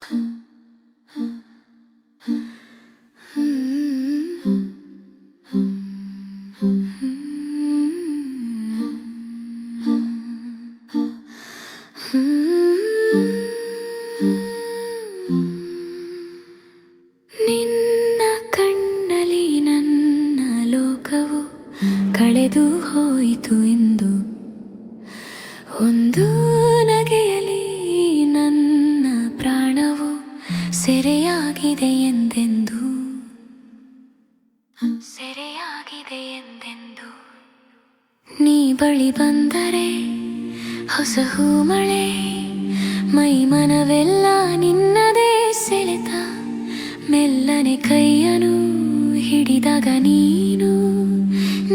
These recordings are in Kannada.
ನಿನ್ನ ಕಣ್ಣಲ್ಲಿ ನನ್ನ ಲೋಕವು ಕಳೆದು ಹೋಯಿತು ಎಂದು, ಒಂದು ನಗೆಯಲಿ ನನ್ನ ಪ್ರಾಣವು ಸೆರೆಯಾಗಿದೆ ಎಂದೆಂದು, ಸೆರೆಯಾಗಿದೆ ಎಂದೆಂದು. ನೀ ಬಳಿ ಬಂದರೆ ಹೊಸ ಹೂಮಳೆ, ಮೈ ಮನವೆಲ್ಲ ನಿನ್ನದೇ ಸೆಳೆತ. ಮೆಲ್ಲನೆ ಕೈಯನು ಹಿಡಿದಾಗ ನೀನು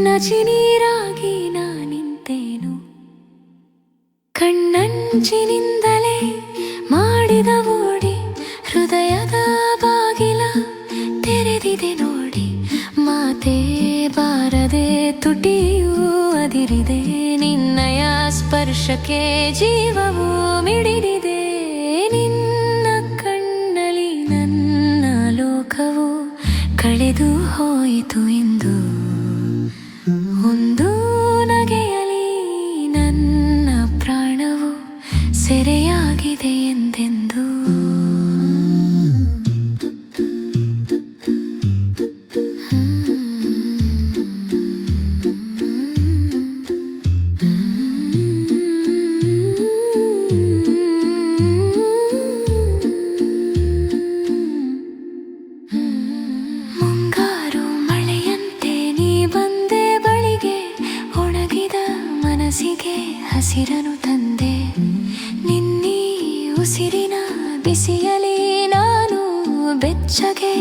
ನಚಿ ನೀರಾಗಿ ನಾನಿಂತೇನು. ಕಣ್ಣಂಚಿನಿಂದಲೇ ಮಾಡಿದ ಓಡಿ ಹೃದಯದ ಬಾಗಿಲ ತೆರೆದಿದೆ ನೋಡಿ. ಮಾತೇ ಬಾರದೆ ತುಟಿಯೂ ಅದಿರಿದೆ, ನಿನ್ನಯ ಸ್ಪರ್ಶಕ್ಕೆ ಜೀವವು ಮಿಡಿದಿದೆ. ನಿನ್ನ ಕಣ್ಣಲ್ಲಿ ನನ್ನ ಲೋಕವು ಕಳೆದು ಹೋಯಿತು ಎಂದು, ಒಂದು ನಗೆಯಲಿ ನನ್ನ ಪ್ರಾಣವು ಸೆರೆಯಾಗಿದೆ ಎಂದೆಂದು. ಮುಂಗಾರು ಮಳೆಯಂತೆ ನೀ ಬಂದೆ ಬಳಿಗೆ, ಒಣಗಿದ ಮನಸ್ಸಿಗೆ ಹಸಿರನು ತಂದೆ. ನಿನ್ನೀ ಉಸಿರಿನ ಬಿಸಿಯಲಿ ನಾನು ಬೆಚ್ಚಗೆ